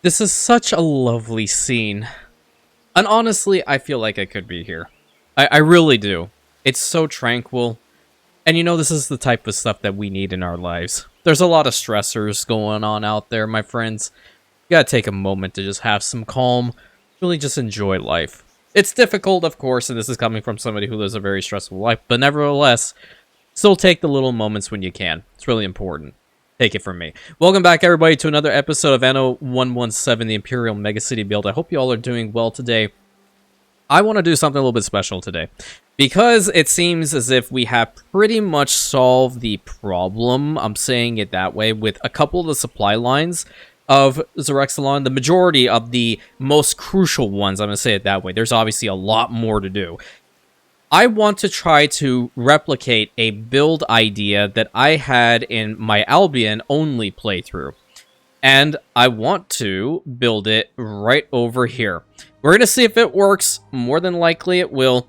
This is such a lovely scene. And honestly, I feel like I could be here. I really do. It's so tranquil. And you know, this is the type of stuff that we need in our lives. There's a lot of stressors going on out there, my friends. You gotta take a moment to just have some calm, really just enjoy life. It's difficult, of course, and this is coming from somebody who lives a very stressful life, but nevertheless, still take the little moments when you can. It's really important. Take it from me. Welcome back, everybody, to another episode of Anno 117, the Imperial Megacity build. I hope you all are doing well today. I want to do something a little bit special today, because it seems as if we have pretty much solved the problem, I'm saying it that way, with a couple of the supply lines of Zerexalon, the majority of the most crucial ones, I'm going to say it that way. There's obviously a lot more to do. I want to try to replicate a build idea that I had in my Albion-only playthrough. And I want to build it right over here. We're going to see if it works. More than likely it will.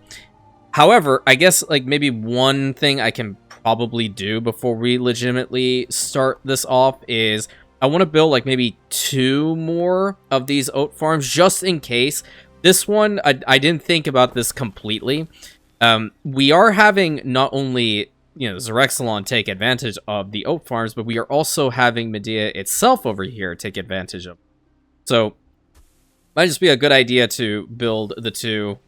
However, I guess like maybe one thing I can probably do before we legitimately start this off is I want to build like maybe 2 more of these oat farms just in case. This one, I didn't think about this completely. We are having not only, you know, Zerexalon take advantage of the oat farms, but we are also having Medea itself over here take advantage of. So, might just be a good idea to build the 2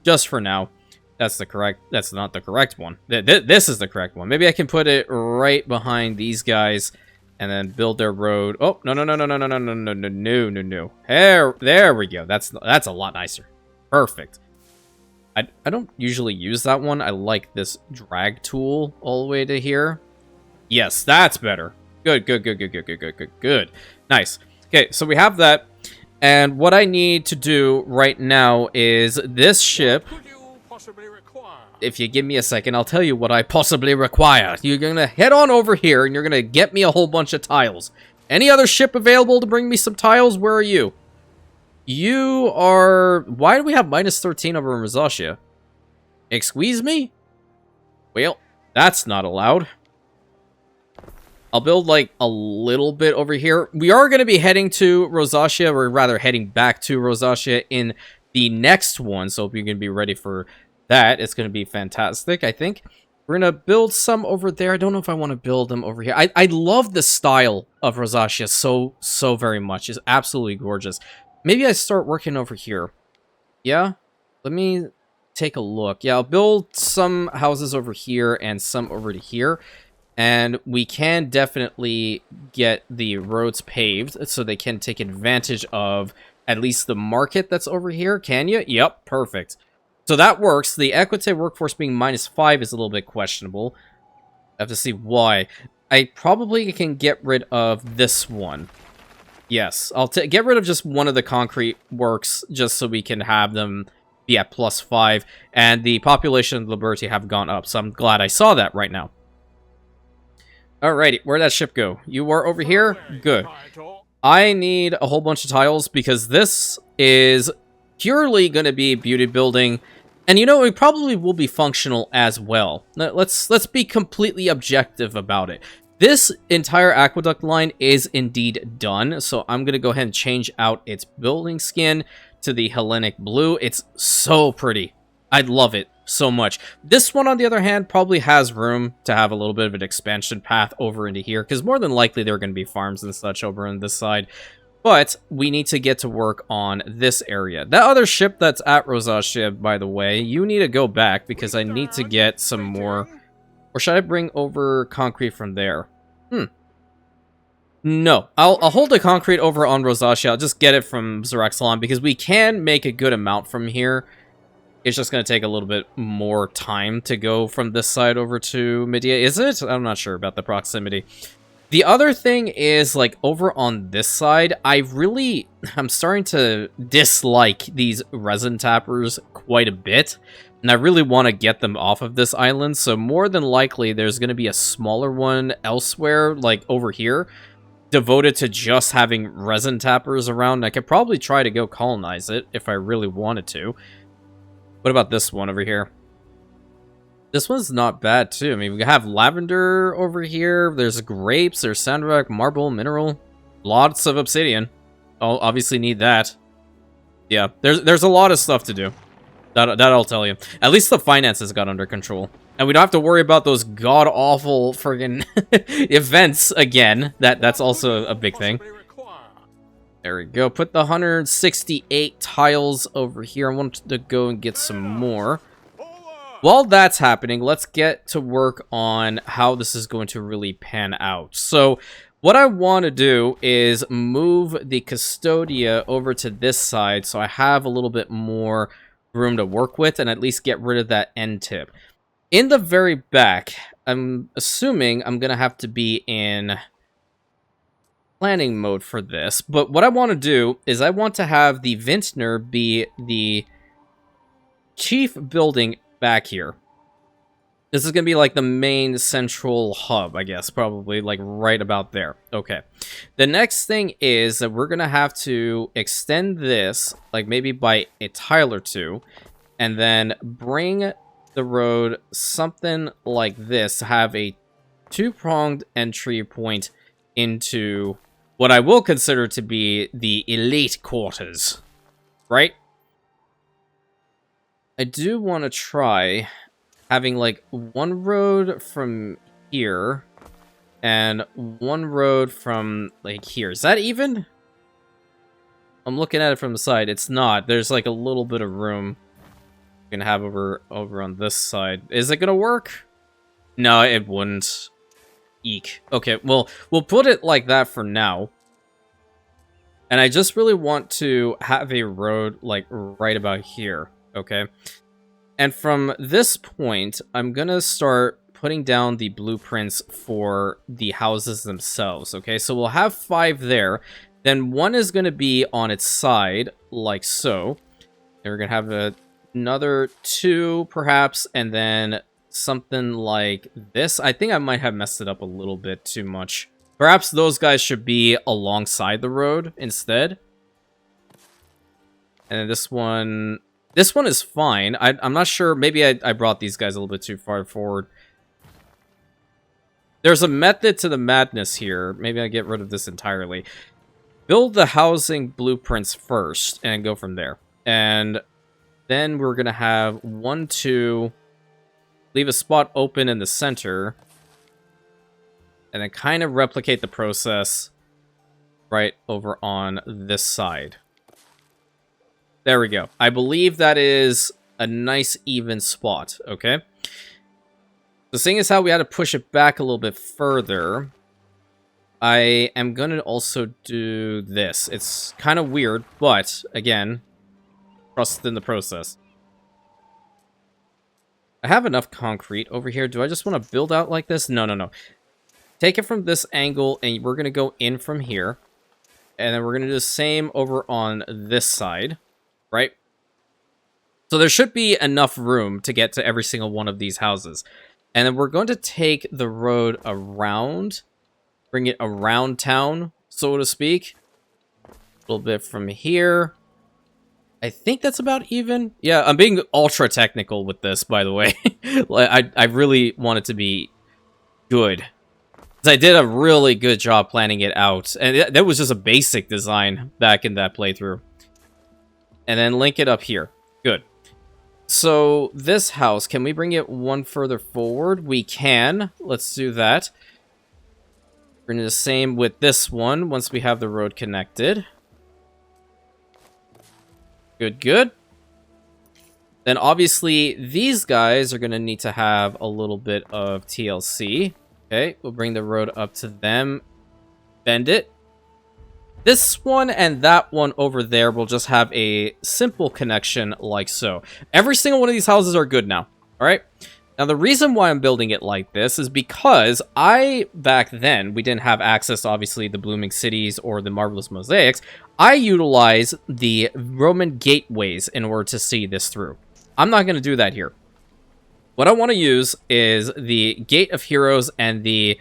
just for now. That's not the correct one. This is the correct one. Maybe I can put it right behind these guys and then build their road. Oh, no. There we go. That's a lot nicer. Perfect. I don't usually use that one. I like this drag tool all the way to here. Yes, that's better. Good. Nice. Okay, so we have that. And what I need to do right now is this ship. If you give me a second, I'll tell you what I possibly require. You're going to head on over here and you're going to get me a whole bunch of tiles. Any other ship available to bring me some tiles? Where are you? You are... Why do we have -13 over in Rosacea? Excuse me? Well, that's not allowed. I'll build, like, a little bit over here. We are going to be heading to Rosacea, or rather heading back to Rosacea in the next one, so hope you can be ready for that. It's going to be fantastic, I think. We're going to build some over there. I don't know if I want to build them over here. I love the style of Rosacea so very much. It's absolutely gorgeous. Maybe I start working over here. Yeah? Let me take a look. Yeah, I'll build some houses over here and some over to here. And we can definitely get the roads paved so they can take advantage of at least the market that's over here. Can you? Yep, perfect. So that works. The Equite workforce being -5 is a little bit questionable. I have to see why. I probably can get rid of this one. Yes, I'll get rid of just one of the concrete works just so we can have them be at +5. And the population of Liberty have gone up, so I'm glad I saw that right now. Alrighty, where'd that ship go? You were over here? Good. I need a whole bunch of tiles because this is purely going to be beauty building. And you know, it probably will be functional as well. Let's be completely objective about it. This entire aqueduct line is indeed done, so I'm going to go ahead and change out its building skin to the Hellenic blue. It's so pretty. I love it so much. This one, on the other hand, probably has room to have a little bit of an expansion path over into here, because more than likely there are going to be farms and such over on this side. But we need to get to work on this area. That other ship that's at Rosacea, by the way, you need to go back because I need to get some more... Or should I bring over concrete from there? No. I'll hold the concrete over on Rosacea. I'll just get it from Zerexalon because we can make a good amount from here. It's just going to take a little bit more time to go from this side over to Medea. Is it? I'm not sure about the proximity. The other thing is, like, over on this side, I'm starting to dislike these resin tappers quite a bit. And I really want to get them off of this island, so more than likely there's going to be a smaller one elsewhere, like over here, devoted to just having resin tappers around. I could probably try to go colonize it if I really wanted to. What about this one over here? This one's not bad, too. I mean, we have lavender over here, there's grapes, there's sandrock, marble, mineral, lots of obsidian. I'll obviously need that. Yeah, there's a lot of stuff to do. That I'll tell you. At least the finances got under control. And we don't have to worry about those god-awful friggin' events again. That's also a big thing. There we go. Put the 168 tiles over here. I want to go and get some more. While that's happening, let's get to work on how this is going to really pan out. So, what I want to do is move the Custodia over to this side so I have a little bit more room to work with and at least get rid of that end tip. In the very back, I'm assuming I'm going to have to be in planning mode for this, but what I want to do is I want to have the Vintner be the chief building back here. This is going to be like the main central hub, I guess, probably like right about there. Okay. The next thing is that we're going to have to extend this, like maybe by a tile or two, and then bring the road something like this to have a two-pronged entry point into what I will consider to be the elite quarters, right? I do want to try having like one road from here and one road from like here. Is that even? I'm looking at it from the side. It's not. There's like a little bit of room we can have over on this side. Is it gonna work? No, it wouldn't. Eek. Okay, well, we'll put it like that for now. And I just really want to have a road, like, right about here, okay? And from this point, I'm gonna start putting down the blueprints for the houses themselves, okay? So we'll have 5 there. Then one is gonna be on its side, like so. And we're gonna have another 2, perhaps, and then something like this. I think I might have messed it up a little bit too much. Perhaps those guys should be alongside the road instead. And then this one is fine. I'm not sure. Maybe I brought these guys a little bit too far forward. There's a method to the madness here. Maybe I get rid of this entirely. Build the housing blueprints first and go from there. And then we're going to have 1, 2... leave a spot open in the center. And then kind of replicate the process right over on this side. There we go. I believe that is a nice even spot, okay? The thing is how we had to push it back a little bit further. I am going to also do this. It's kind of weird, but again, trust in the process. I have enough concrete over here. Do I just want to build out like this? No, no, no. Take it from this angle, and we're going to go in from here. And then we're going to do the same over on this side, right? So there should be enough room to get to every single one of these houses. And then we're going to take the road around, bring it around town, so to speak. A little bit from here. I think that's about even. Yeah, I'm being ultra technical with this, by the way. I really want it to be good. Because I did a really good job planning it out. And that was just a basic design back in that playthrough. And then link it up here. Good. So, this house, can we bring it one further forward? We can. Let's do that. We're going to do the same with this one once we have the road connected. Good, good. Then obviously these guys are going to need to have a little bit of TLC. Okay, we'll bring the road up to them. Bend it. This one and that one over there will just have a simple connection like so. Every single one of these houses are good now. Alright? Now the reason why I'm building it like this is because back then, we didn't have access to obviously the Blooming Cities or the Marvelous Mosaics. I utilize the Roman gateways in order to see this through. I'm not going to do that here. What I want to use is the Gate of Heroes and the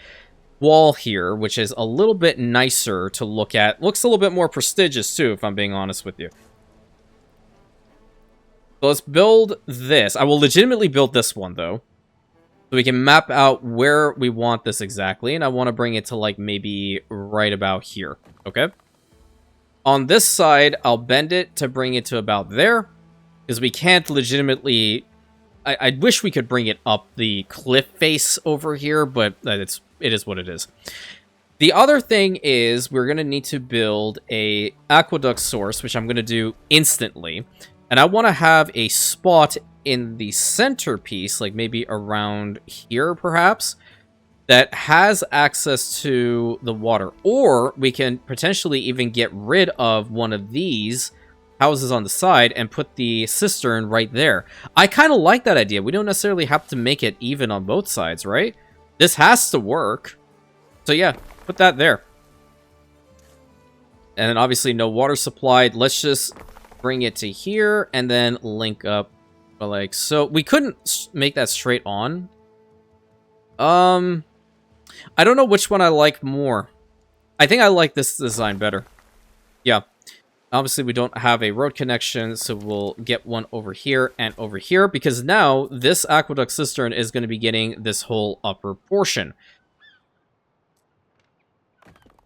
wall here, which is a little bit nicer to look at. Looks a little bit more prestigious too, if I'm being honest with you. So let's build this. I will legitimately build this one, though. So we can map out where we want this exactly. And I want to bring it to, like, maybe right about here. Okay? On this side, I'll bend it to bring it to about there, because we can't legitimately... I wish we could bring it up the cliff face over here, but it is what it is. The other thing is we're going to need to build a aqueduct source, which I'm going to do instantly. And I want to have a spot in the centerpiece, like maybe around here, perhaps, that has access to the water. Or we can potentially even get rid of one of these houses on the side and put the cistern right there. I kind of like that idea. We don't necessarily have to make it even on both sides, right? This has to work. So yeah, put that there. And then obviously no water supplied. Let's just bring it to here and then link up. But like, so we couldn't make that straight on. I don't know which one I like more. I think I like this design better. Yeah. Obviously, we don't have a road connection, so we'll get one over here and over here, because now this aqueduct cistern is going to be getting this whole upper portion.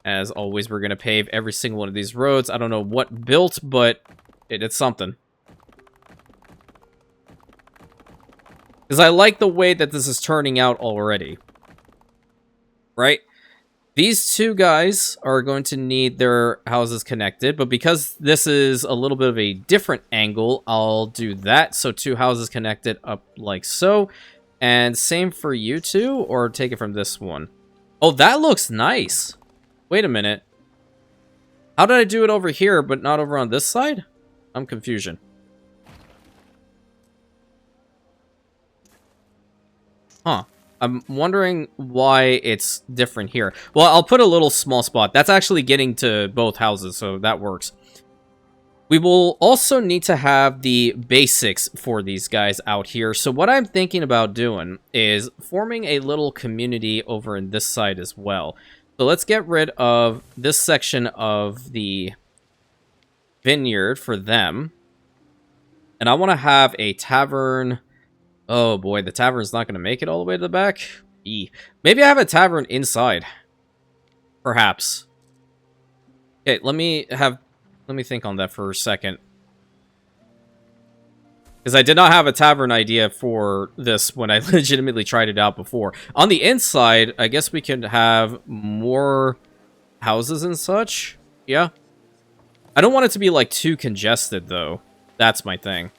As always, we're going to pave every single one of these roads. I don't know what built, but it's something. Because I like the way that this is turning out already. Right? These two guys are going to need their houses connected, but because this is a little bit of a different angle, I'll do that. So 2 houses connected up like so. And same for you two, or take it from this one. Oh, that looks nice. Wait a minute. How did I do it over here, but not over on this side? I'm confusion. Huh. I'm wondering why it's different here. Well, I'll put a little small spot. That's actually getting to both houses, so that works. We will also need to have the basics for these guys out here. So what I'm thinking about doing is forming a little community over in this side as well. So let's get rid of this section of the vineyard for them. And I want to have a tavern... Oh boy, the tavern's not going to make it all the way to the back. Maybe I have a tavern inside. Perhaps. Okay, let me think on that for a second. Because I did not have a tavern idea for this when I legitimately tried it out before. On the inside, I guess we could have more houses and such. Yeah. I don't want it to be like too congested though. That's my thing.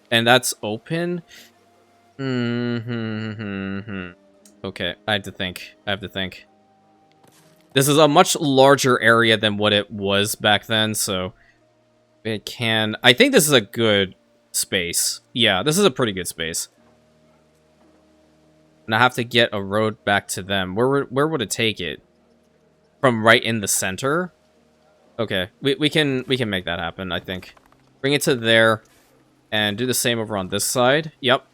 And that's open. Okay, I have to think. This is a much larger area than what it was back then, so it can... I think this is a good space. Yeah, this is a pretty good space. And I have to get a road back to them. Where would it take it? From right in the center? Okay, we can make that happen, I think. Bring it to there, and do the same over on this side. Yep.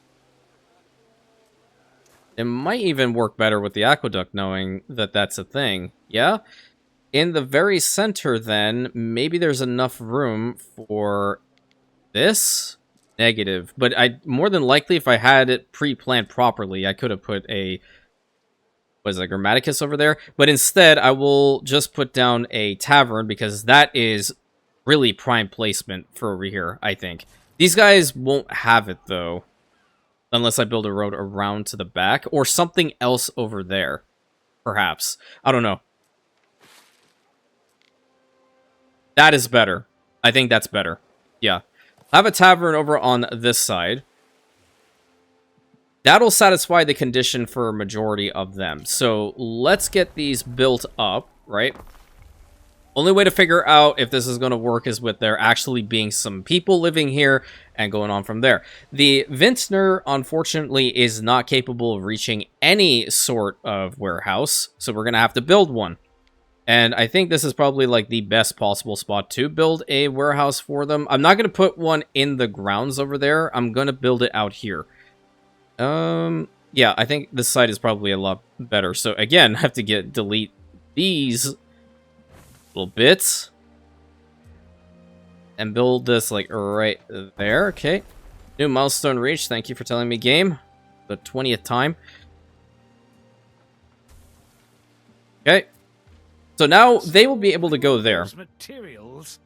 It might even work better with the aqueduct, knowing that that's a thing. Yeah? In the very center, then, maybe there's enough room for this? Negative. But more than likely, if I had it pre-planned properly, I could have put a... What is it, Grammaticus over there? But instead, I will just put down a tavern, because that is really prime placement for over here, I think. These guys won't have it, though. Unless I build a road around to the back. Or something else over there. Perhaps. I don't know. That is better. I think that's better. Yeah. I have a tavern over on this side. That'll satisfy the condition for a majority of them. So let's get these built up, right? Only way to figure out if this is going to work is with there actually being some people living here and going on from there. The vintner, unfortunately, is not capable of reaching any sort of warehouse, so we're going to have to build one. And I think this is probably like the best possible spot to build a warehouse for them. I'm not going to put one in the grounds over there. I'm going to build it out here. Yeah, I think this side is probably a lot better. So again, I have to delete these little bits and build this like right there. Okay, new milestone reached. Thank you for telling me, game, the 20th time. Okay, So now they will be able to go there. Materials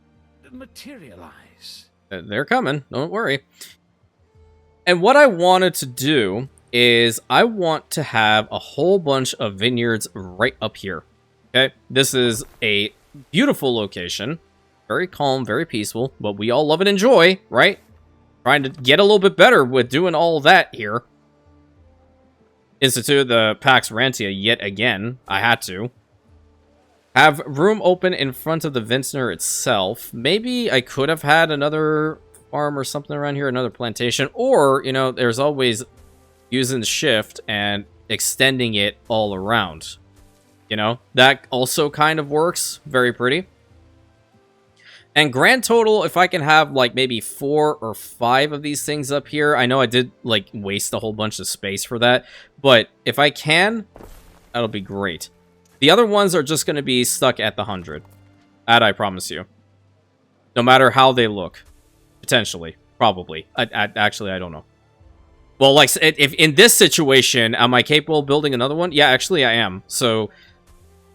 materialize. They're coming. Don't worry. And what I wanted to do is I want to have a whole bunch of vineyards right up here. Okay? This is a beautiful location. Very calm, very peaceful. But we all love and enjoy, right? Trying to get a little bit better with doing all that here. Institute the Pax Rantia yet again. I had to. Have room open in front of the vintner itself. Maybe I could have had another farm or something around here, another plantation. Or, you know, there's always using the shift and extending it all around. You know, that also kind of works. Very pretty. And grand total, if I can have, like, maybe 4 or 5 of these things up here. I know I did, like, waste a whole bunch of space for that. But if I can, that'll be great. The other ones are just going to be stuck at the 100. That I promise you. No matter how they look. Potentially. Probably. Actually, I don't know. Well, like, if in this situation, am I capable of building another one? Yeah, actually, I am. So,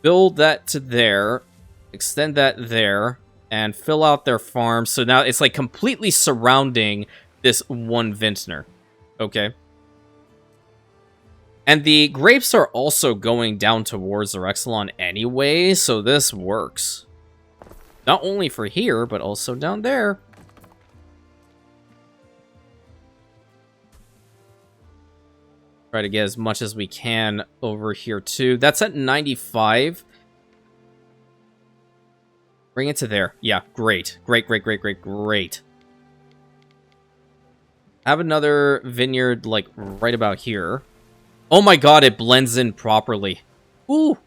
build that to there. Extend that there. And fill out their farm. So now it's, like, completely surrounding this one vintner. Okay. And the grapes are also going down towards the Rexelon anyway, so this works. Not only for here, but also down there. Try to get as much as we can over here, too. That's at 95. Bring it to there. Yeah, great. Great, great, great, great, great. Have another vineyard, like, right about here. Oh my god, it blends in properly. Ooh.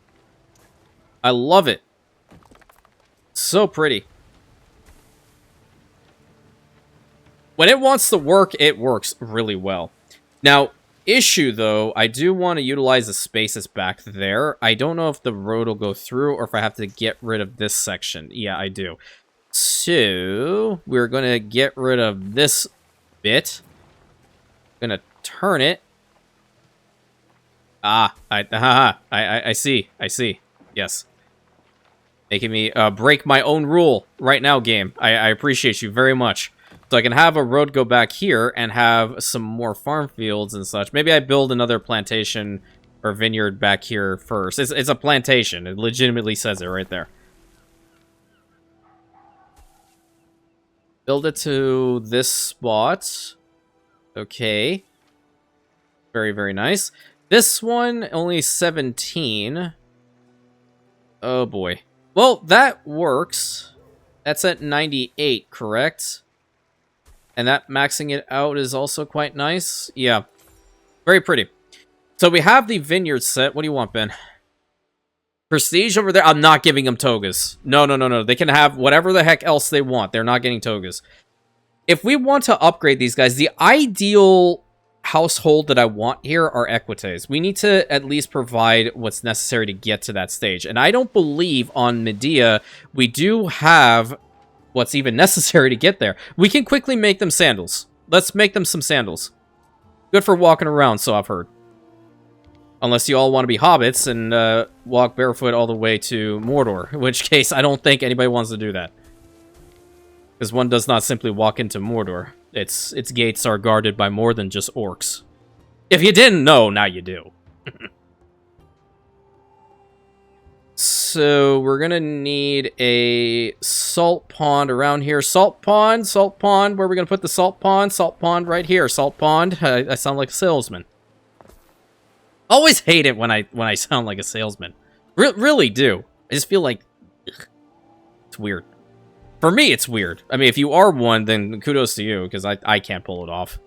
I love it. So pretty. When it wants to work, it works really well. Now, issue though, I do want to utilize the spaces back there. I don't know if the road will go through or if I have to get rid of this section. Yeah, I do. So, we're going to get rid of this bit. Going to turn it. Ah, I see. I see. Yes. Making me break my own rule right now, game. I appreciate you very much. So I can have a road go back here and have some more farm fields and such. Maybe I build another plantation or vineyard back here first. It's a plantation. It legitimately says it right there. Build it to this spot. Okay. Very, very nice. This one, only 17. Oh, boy. Well, that works. That's at 98, correct? And that maxing it out is also quite nice. Yeah. Very pretty. So we have the vineyard set. What do you want, Ben? Prestige over there? I'm not giving them togas. No, no, no, no. They can have whatever the heck else they want. They're not getting togas. If we want to upgrade these guys, the ideal household that I want here are equites. We need to at least provide what's necessary to get to that stage. And I don't believe on Medea we do have what's even necessary to get there. We can quickly make them sandals. Let's make them some sandals. Good for walking around, so I've heard. Unless you all want to be hobbits and walk barefoot all the way to Mordor. In which case, I don't think anybody wants to do that. Because one does not simply walk into Mordor. Its gates are guarded by more than just orcs. If you didn't know, now you do. So, we're gonna need a salt pond around here. Salt pond, where are we gonna put the salt pond? Salt pond right here, salt pond. I sound like a salesman. Always hate it when I sound like a salesman. Really do. I just feel like, ugh, it's weird. For me, it's weird. I mean, if you are one, then kudos to you, because I can't pull it off.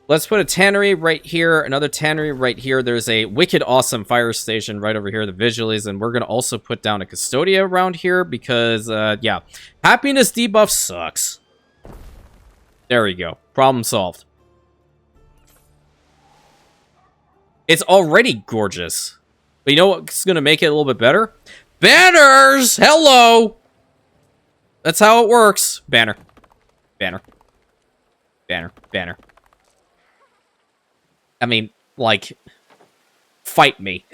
Let's put a tannery right here, another tannery right here. There's a wicked awesome fire station right over here, the Vigilies, and we're going to also put down a Custodia around here, because, yeah, happiness debuff sucks. There we go. Problem solved. It's already gorgeous. But you know what's going to make it a little bit better? Banners! Hello! That's how it works. Banner. Banner. Banner. Banner. I mean, like, fight me.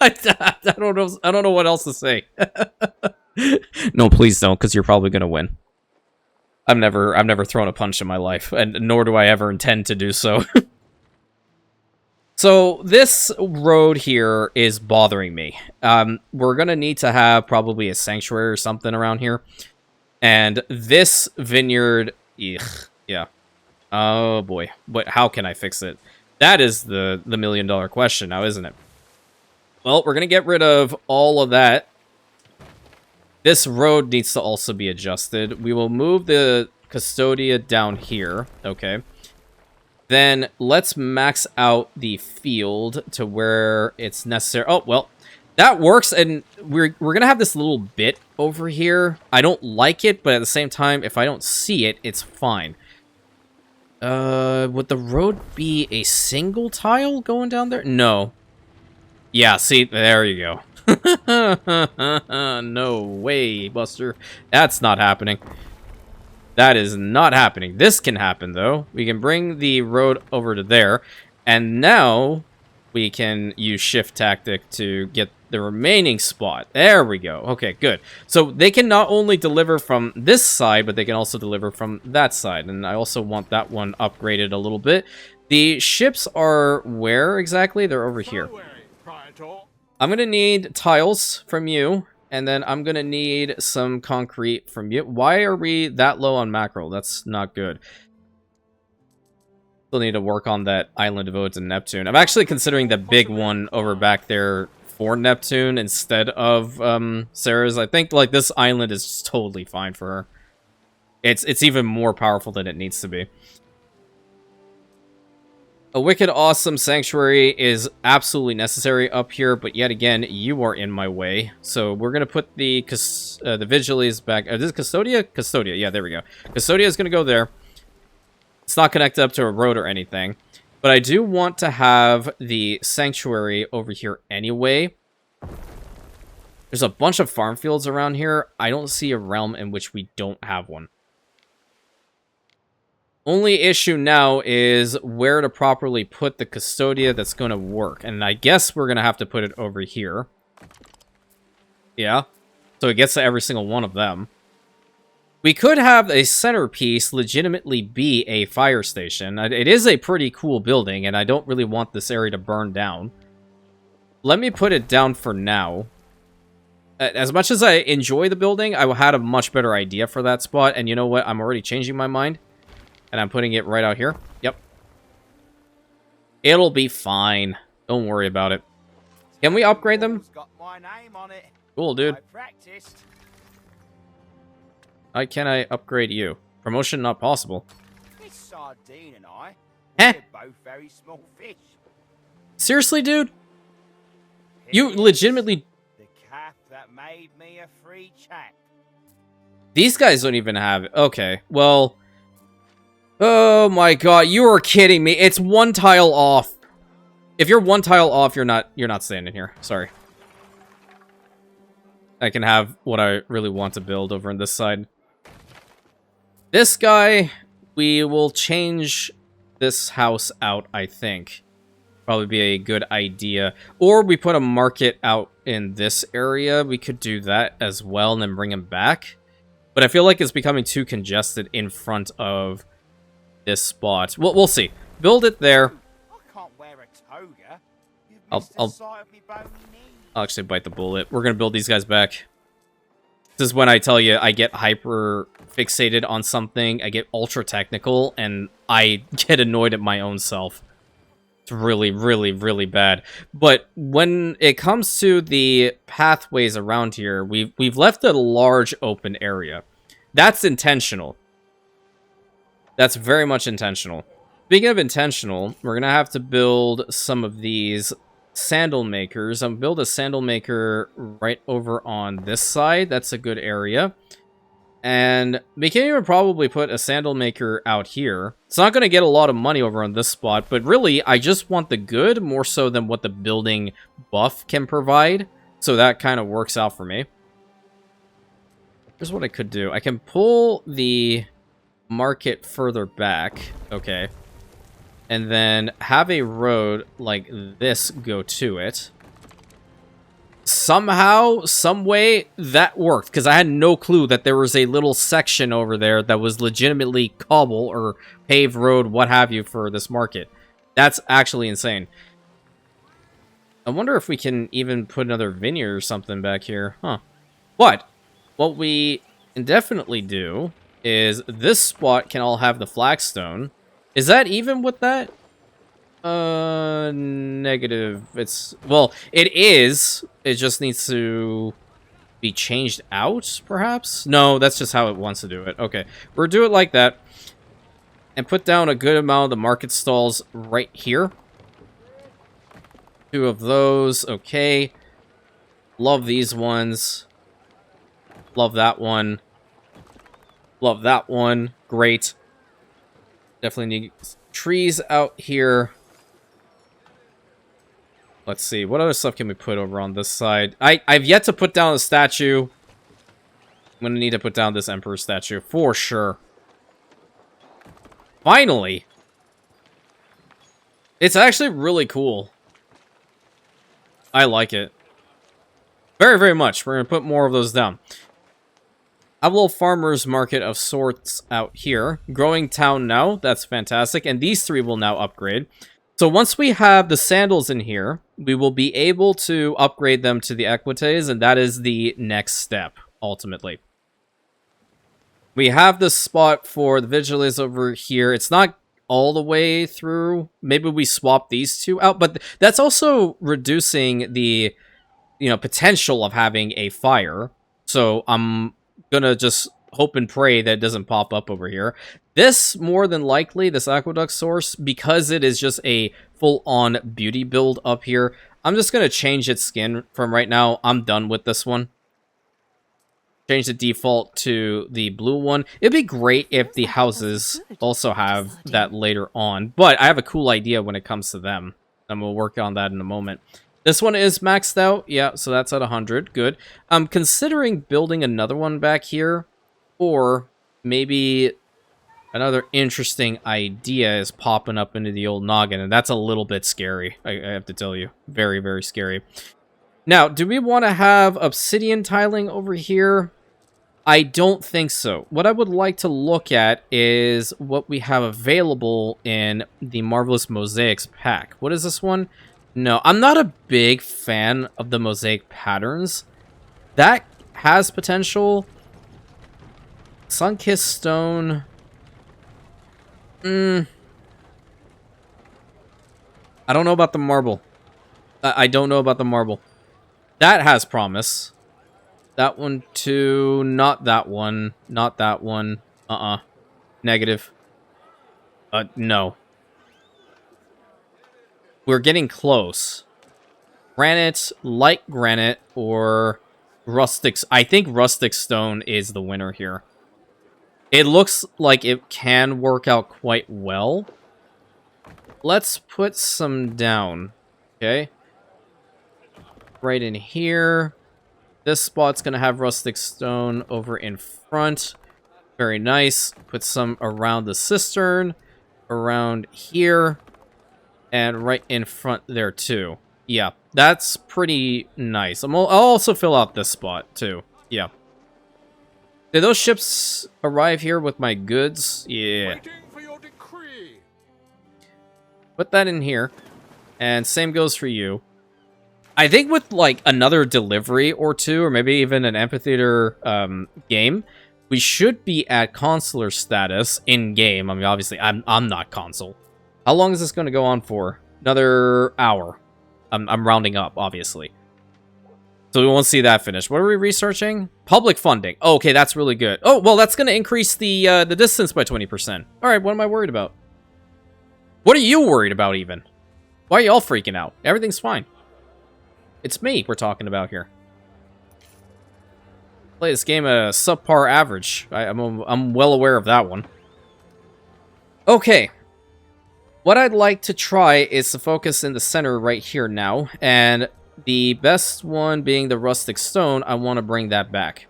don't know. I don't know what else to say. No, please don't, because you're probably gonna win. I've never thrown a punch in my life, and nor do I ever intend to do so. So this road here is bothering me. We're gonna need to have probably a sanctuary or something around here, and this vineyard, yeah. Oh boy, but how can I fix it? That is the $1 million question now, isn't it? Well, we're gonna get rid of all of that. This road needs to also be adjusted. We will move the Custodia down here. Okay. Then let's max out the field to where it's necessary. Oh, well, that works. And we're going to have this little bit over here. I don't like it, but at the same time, if I don't see it, it's fine. Would the road be a single tile going down there? No. Yeah, see, there you go. No way, Buster. That's not happening. That is not happening. This can happen, though. We can bring the road over to there. And now we can use shift tactic to get the remaining spot. There we go. Okay, good. So they can not only deliver from this side, but they can also deliver from that side. And I also want that one upgraded a little bit. The ships are where exactly? They're over here. I'm going to need tiles from you, and then I'm going to need some concrete from you. Why are we that low on mackerel? That's not good. Still need to work on that island devoted to Neptune. I'm actually considering the big one over back there for Neptune instead of Sarah's. I think like this island is just totally fine for her. It's even more powerful than it needs to be. A wicked awesome sanctuary is absolutely necessary up here, but yet again, you are in my way. So we're going to put the Vigiles back. Is this Custodia? Custodia, yeah, there we go. Custodia is going to go there. It's not connected up to a road or anything. But I do want to have the sanctuary over here anyway. There's a bunch of farm fields around here. I don't see a realm in which we don't have one. Only issue now is where to properly put the Custodia that's going to work. And I guess we're going to have to put it over here. Yeah. So it gets to every single one of them. We could have a centerpiece legitimately be a fire station. It is a pretty cool building, and I don't really want this area to burn down. Let me put it down for now. As much as I enjoy the building, I had a much better idea for that spot. And you know what? I'm already changing my mind. And I'm putting it right out here. Yep. It'll be fine. Don't worry about it. Can we upgrade them? Got my name on it. Cool, dude. I practiced. How can I upgrade you? Promotion not possible. This sardine and I, Eh? we're both very small fish. Seriously, dude? You legitimately... The calf that made me a free chap. These guys don't even have it. Okay, well... Oh my god, you are kidding me. It's one tile off. If you're one tile off, you're not standing here. Sorry. I can have what I really want to build over on this side. This guy, we will change this house out, I think. Probably be a good idea. Or we put a market out in this area. We could do that as well and then bring him back. But I feel like it's becoming too congested in front of this spot. We'll see. Build it there. I can't wear a toga. You've I'll missed the sight of me bony knee. I'll actually bite the bullet. We're gonna build these guys back. This is when I tell you I get hyper fixated on something. I get ultra technical, and I get annoyed at my own self. It's really, really, really bad. But when it comes to the pathways around here, we've left a large open area. That's intentional. That's very much intentional. Speaking of intentional, we're going to have to build some of these sandal makers. I'm build a sandal maker right over on this side. That's a good area. And we can even probably put a sandal maker out here. It's not going to get a lot of money over on this spot, but really, I just want the good more so than what the building buff can provide. So that kind of works out for me. Here's what I could do. I can pull the market further back, okay, and then have a road like this go to it. somehow, some way, that worked. Because I had no clue that there was a little section over there that was legitimately cobble or paved road, what have you, for this market. That's actually insane. I wonder if we can even put another vineyard or something back here. Huh. But what we can definitely do is this spot can all have the flagstone. Is that even with that? Negative. It's, well, it is. It just needs to be changed out, perhaps? No, that's just how it wants to do it. Okay, we'll do it like that. And put down a good amount of the market stalls right here. 2 of those. Okay. Love these ones. Love that one. Love that one. Great. Definitely need trees out here. Let's see. What other stuff can we put over on this side? I've yet to put down a statue. I'm going to need to put down this Emperor statue for sure. Finally! It's actually really cool. I like it. Very, very much. We're going to put more of those down. I have a little farmer's market of sorts out here. Growing town now. That's fantastic. And these 3 will now upgrade. So once we have the sandals in here, we will be able to upgrade them to the equites, and that is the next step, ultimately. We have the spot for the vigiles over here. It's not all the way through. Maybe we swap these 2 out, but that's also reducing the, potential of having a fire. So I'm gonna just hope and pray that it doesn't pop up over here. This, more than likely, this aqueduct source, because it is just a full-on beauty build up here, I'm just going to change its skin from right now. I'm done with this one. Change the default to the blue one. It'd be great if the houses also have that later on, but I have a cool idea when it comes to them, and we'll work on that in a moment. This one is maxed out. Yeah, so that's at 100. Good. I'm considering building another one back here, or maybe another interesting idea is popping up into the old noggin, and that's a little bit scary, I have to tell you. Very, very scary. Now, do we want to have obsidian tiling over here? I don't think so. What I would like to look at is what we have available in the Marvelous Mosaics pack. What is this one? No, I'm not a big fan of the mosaic patterns. That has potential. Sun-kissed stone. I don't know about the marble. I don't know about the marble. That has promise. That one too. Not that one. Not that one. Negative. No. We're getting close. Granite, light granite, or rustic. I think rustic stone is the winner here. It looks like it can work out quite well. Let's put some down. Okay. Right in here. This spot's going to have rustic stone over in front. Very nice. Put some around the cistern. Around here. And right in front there too. Yeah, that's pretty nice. I'll also fill out this spot too. Yeah. Did those ships arrive here with my goods? Yeah. Waiting for your decree. Put that in here. And same goes for you. I think with like another delivery or 2, or maybe even an amphitheater game, we should be at consular status in game. I mean, obviously, I'm not consul. How long is this going to go on for? Another hour. I'm rounding up, obviously. So we won't see that finished. What are we researching? Public funding. Oh, okay, that's really good. Oh, well, that's going to increase the distance by 20%. All right, what am I worried about? What are you worried about, even? Why are y'all freaking out? Everything's fine. It's me we're talking about here. Play this game a subpar average. I'm well aware of that one. Okay. What I'd like to try is to focus in the center right here now, and the best one being the rustic stone. I want to bring that back.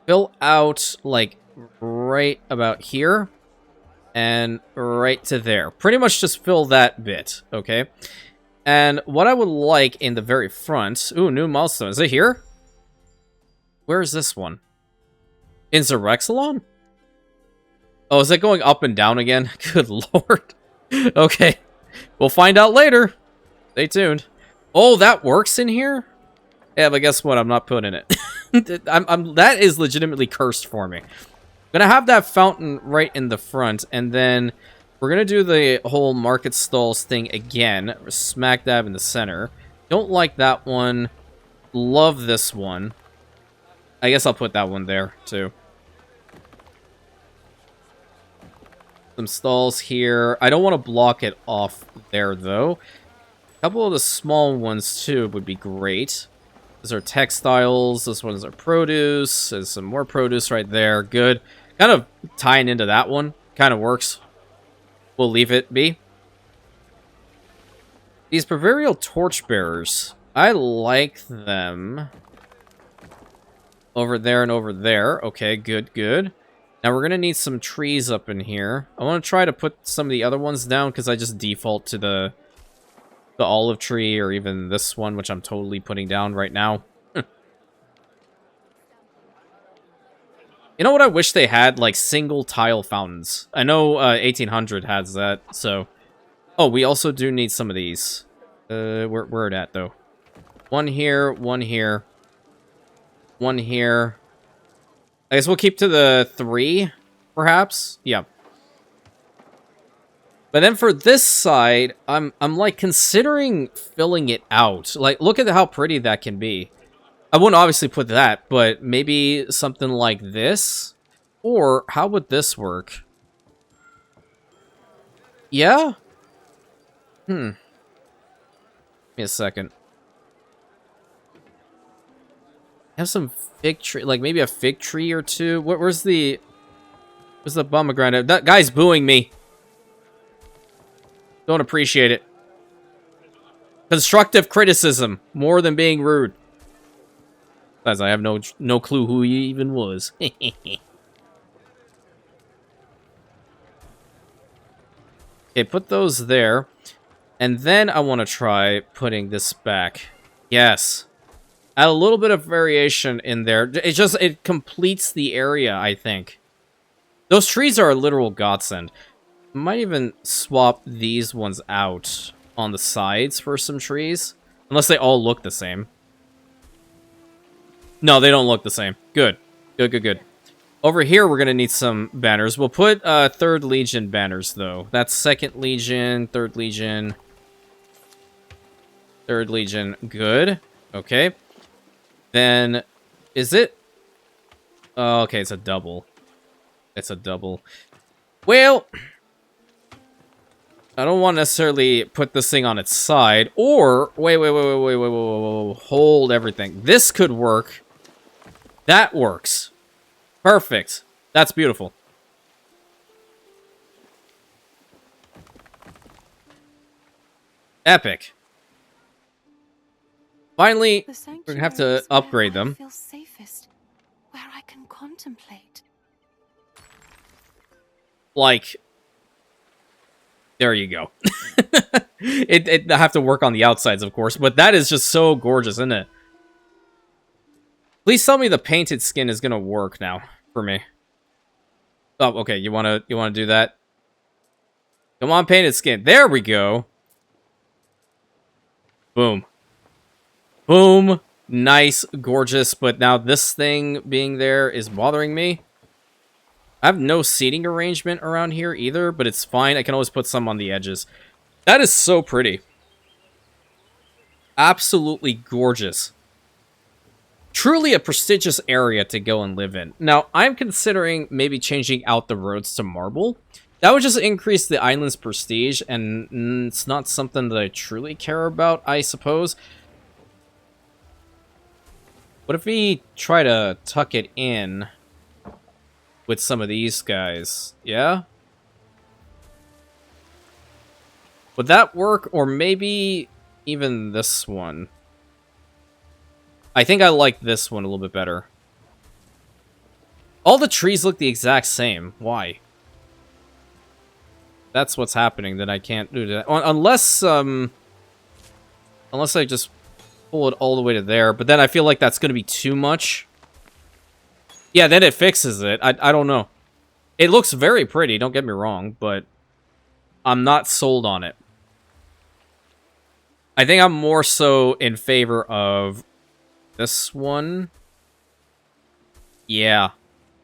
Fill out, like, right about here, and right to there. Pretty much just fill that bit, okay? And what I would like in the very front... Ooh, new milestone. Is it here? Where is this one? Insurrexalon? Oh, is it going up and down again? Good lord. Okay. We'll find out later. Stay tuned. Oh, that works in here? Yeah, but guess what? I'm not putting it. That is legitimately cursed for me. I'm gonna have that fountain right in the front, and then we're gonna do the whole market stalls thing again. Smack dab in the center. Don't like that one. Love this one. I guess I'll put that one there, too. Some stalls here. I don't want to block it off there, though. A couple of the small ones, too, would be great. Those are textiles. Those ones are produce. There's some more produce right there. Good. Kind of tying into that one. Kind of works. We'll leave it be. These proverbial torchbearers. I like them. Over there and over there. Okay, good, good. Now we're going to need some trees up in here. I want to try to put some of the other ones down because I just default to the olive tree or even this one, which I'm totally putting down right now. You know what I wish they had? Like single tile fountains. I know 1800 has that, so... Oh, we also do need some of these. Where it at, though? One here, one here. One here. I guess we'll keep to the 3, perhaps? Yeah. But then for this side, I'm like considering filling it out. Like, look at how pretty that can be. I wouldn't obviously put that, but maybe something like this? Or how would this work? Yeah? Give me a second. Have some fig tree, like maybe a fig tree or two. Where's the pomegranate? That guy's booing me. Don't appreciate it. Constructive criticism more than being rude. As I have no clue who he even was. Okay, put those there. And then I want to try putting this back. Yes. Add a little bit of variation in there. It completes the area, I think. Those trees are a literal godsend. Might even swap these ones out on the sides for some trees. Unless they all look the same. No, they don't look the same. Good. Good, good, good. Over here, we're going to need some banners. We'll put 3rd Legion banners, though. That's 2nd Legion, 3rd Legion. 3rd Legion. Good. Okay. Then, is it? Oh, okay, it's a double. It's a double. Well, I don't want to necessarily put this thing on its side. Or, wait. Hold everything. This could work. That works. Perfect. That's beautiful. Epic. Finally, we're gonna have to upgrade them. Feel safest, where I can contemplate. Like, there you go. I have to work on the outsides, of course, but that is just so gorgeous, isn't it? Please tell me the painted skin is gonna work now for me. Oh, okay. You wanna do that? Come on, painted skin. There we go. Boom. Boom. Nice, gorgeous. But now this thing being there is bothering me. I have no seating arrangement around here either, but it's fine. I can always put some on the edges. That is so pretty. Absolutely gorgeous. Truly a prestigious area to go and live in. Now, I'm considering maybe changing out the roads to marble. That would just increase the island's prestige, and it's not something that I truly care about, I suppose. What if we try to tuck it in with some of these guys? Yeah? Would that work? Or maybe even this one? I think I like this one a little bit better. All the trees look the exact same. Why? That's what's happening, that I can't do that. Unless, Unless I just pull it all the way to there. But then I feel like that's going to be too much. Yeah, then it fixes it. I don't know. It looks very pretty, don't get me wrong, but I'm not sold on it. I think I'm more so in favor of this one. Yeah.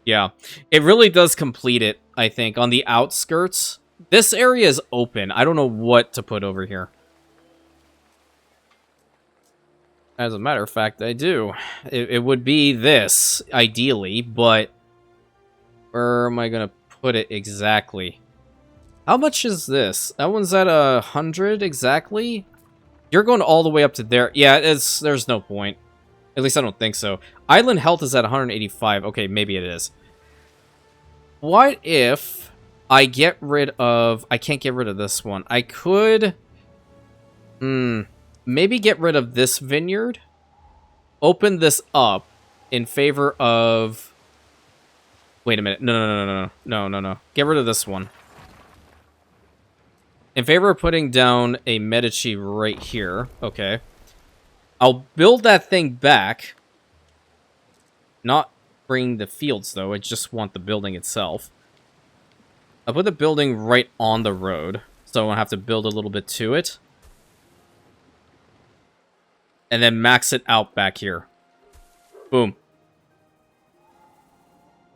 Yeah. It really does complete it, I think, on the outskirts. This area is open. I don't know what to put over here. As a matter of fact, I do. It would be this, ideally, but where am I going to put it exactly? How much is this? That one's at 100 exactly? You're going all the way up to there. Yeah, there's no point. At least I don't think so. Island health is at 185. Okay, maybe it is. What if I get rid of... I can't get rid of this one. I could... maybe get rid of this vineyard. Open this up in favor of... Wait a minute. No. Get rid of this one. In favor of putting down a Medici right here. Okay. I'll build that thing back. Not bring the fields, though. I just want the building itself. I'll put the building right on the road, so I won't have to build a little bit to it. And then max it out back here. Boom.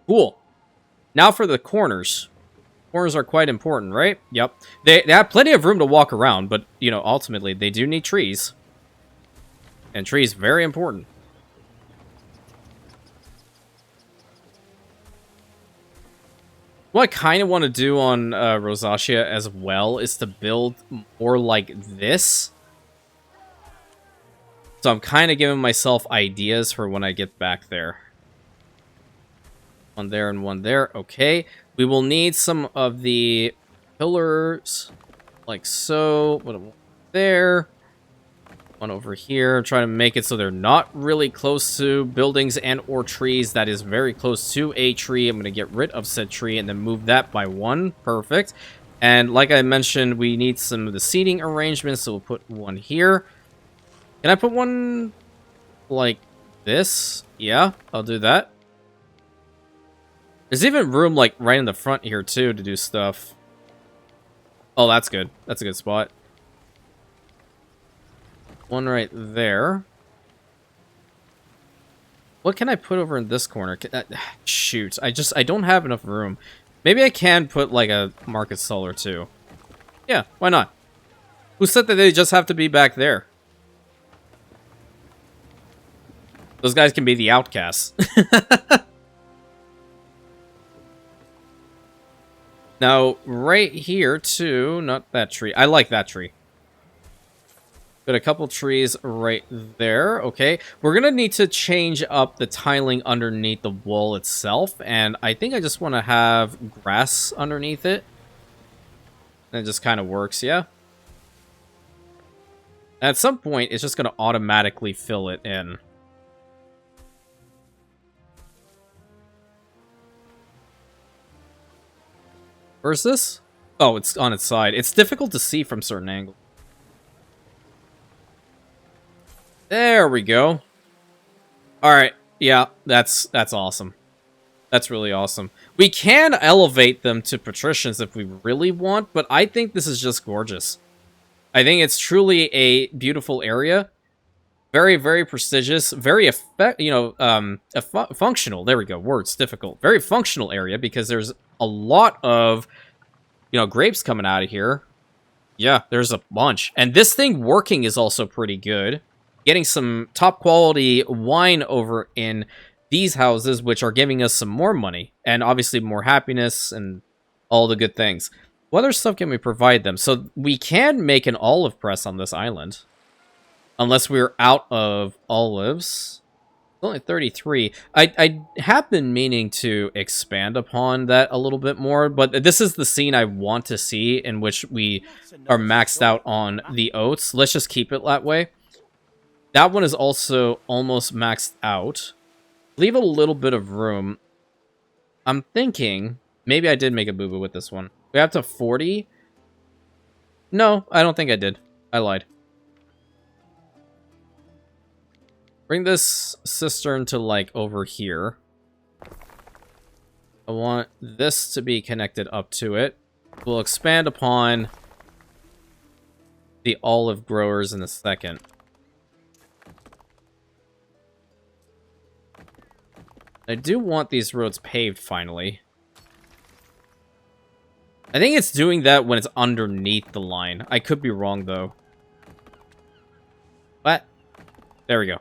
Cool. Now for the corners. Corners are quite important, right? Yep. They have plenty of room to walk around, but, you know, ultimately, they do need trees. And trees, very important. What I kind of want to do on Rosacea as well is to build more like this. So I'm kind of giving myself ideas for when I get back there. One there and one there. Okay. We will need some of the pillars, like so. One there. One over here. Trying to make it so they're not really close to buildings and or trees. That is very close to a tree. I'm going to get rid of said tree and then move that by one. Perfect. And like I mentioned, we need some of the seating arrangements. So we'll put one here. Can I put one like this? Yeah, I'll do that. There's even room, like, right in the front here, too, to do stuff. Oh, that's good. That's a good spot. One right there. What can I put over in this corner? Shoot, I don't have enough room. Maybe I can put, like, a market stall or two. Yeah, why not? Who said that they just have to be back there? Those guys can be the outcasts. Now, right here, too, not that tree. I like that tree. Got a couple trees right there. Okay, we're going to need to change up the tiling underneath the wall itself. And I think I just want to have grass underneath it. And it just kind of works, yeah. At some point, it's just going to automatically fill it in. Where's this? Oh, it's on its side. It's difficult to see from certain angles. There we go. Alright, yeah, that's awesome. That's really awesome. We can elevate them to patricians if we really want, but I think this is just gorgeous. I think it's truly a beautiful area. Very, very prestigious. Very functional. There we go. Words difficult. Very functional area because there's a lot of, grapes coming out of here. Yeah, there's a bunch. And this thing working is also pretty good. Getting some top quality wine over in these houses, which are giving us some more money. And obviously more happiness and all the good things. What other stuff can we provide them? So we can make an olive press on this island. Unless we're out of olives. It's only 33. I have been meaning to expand upon that a little bit more, but this is the scene I want to see in which we are maxed out on the oats. Let's just keep it that way. That one is also almost maxed out. Leave a little bit of room. I'm thinking maybe I did make a boo-boo with this one. We have to 40? No, I don't think I did. I lied. Bring this cistern to, like, over here. I want this to be connected up to it. We'll expand upon the olive growers in a second. I do want these roads paved, finally. I think it's doing that when it's underneath the line. I could be wrong, though. What? There we go.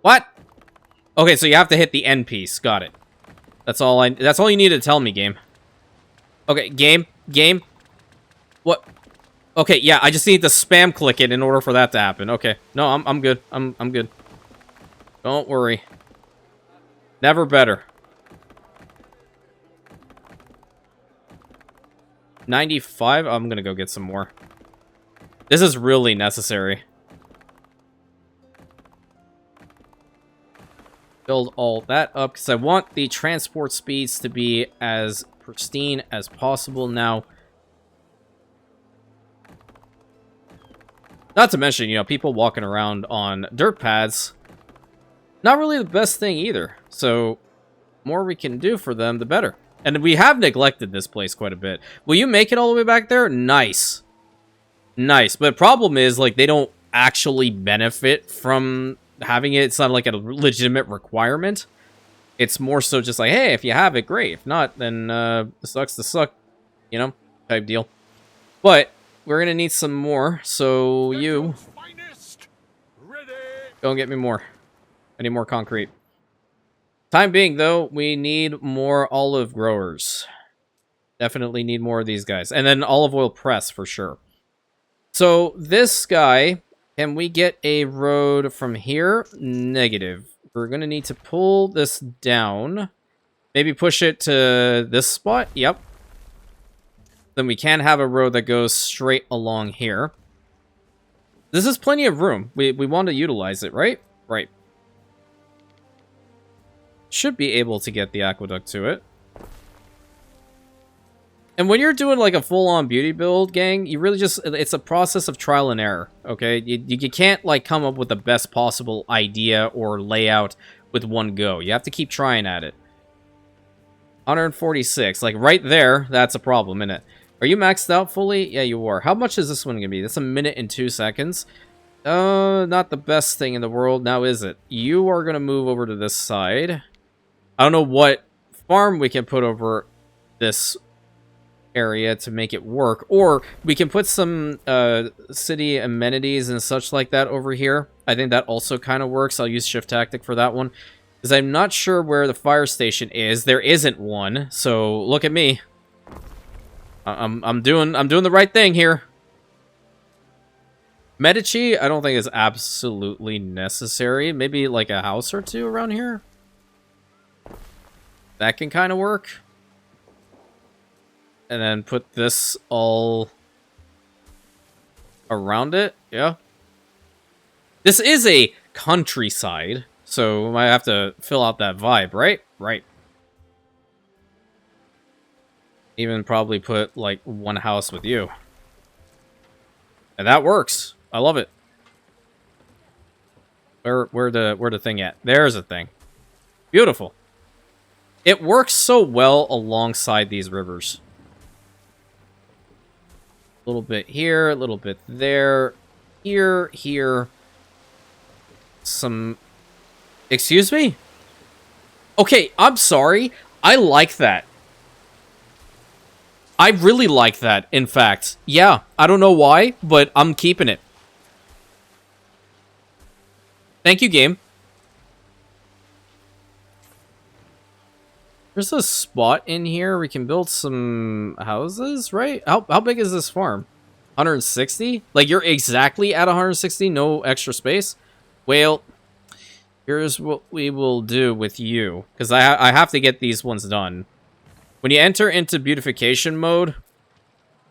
What? Okay, so you have to hit the end piece. Got it. That's all you need to tell me, game. Okay, game. What? Okay, yeah, I just need to spam click it in order for that to happen. Okay. No, I'm good. I'm good. Don't worry. Never better. 95? I'm gonna go get some more. This is really necessary. Build all that up, because I want the transport speeds to be as pristine as possible now. Not to mention, you know, people walking around on dirt pads, not really the best thing either. So, more we can do for them, the better. And we have neglected this place quite a bit. Will you make it all the way back there? Nice. Nice. But the problem is, like, they don't actually benefit from having it. It's not like a legitimate requirement. It's more so just like, hey, if you have it, great. If not, then it sucks to suck, you know, type deal. But we're gonna need some more, so you go and get me more. I need more concrete. Time being, though, we need more olive growers. Definitely need more of these guys. And then olive oil press, for sure. So, this guy, can we get a road from here? Negative. We're going to need to pull this down. Maybe push it to this spot? Yep. Then we can have a road that goes straight along here. This is plenty of room. We want to utilize it, right? Right. Should be able to get the aqueduct to it. And when you're doing like a full-on beauty build, gang, you really just, it's a process of trial and error, okay? You can't like come up with the best possible idea or layout with one go. You have to keep trying at it. 146, like right there, that's a problem, isn't it? Are you maxed out fully? Yeah, you are. How much is this one gonna be? That's 1 minute and 2 seconds. Not the best thing in the world, now is it? You are gonna move over to this side. I don't know what farm we can put over this area to make it work, or we can put some city amenities and such like that over here. I think that also kind of works. I'll use shift tactic for that one, because I'm not sure where the fire station is. There isn't one, so look at me. I'm doing the right thing here. Medici, I don't think is absolutely necessary. Maybe like a house or two around here. That can kind of work. And then put this all around it. Yeah. This is a countryside, so we might have to fill out that vibe, right? Right. Even probably put like one house with you. And that works. I love it. Where the thing at? There's a thing. Beautiful. It works so well alongside these rivers. A little bit here, a little bit there. Here. Some... Excuse me? Okay, I'm sorry. I like that. I really like that, in fact. Yeah, I don't know why, but I'm keeping it. Thank you, game. There's a spot in here we can build some houses, right? How big is this farm? 160? Like, you're exactly at 160? No extra space? Well, here's what we will do with you. Because I have to get these ones done. When you enter into beautification mode,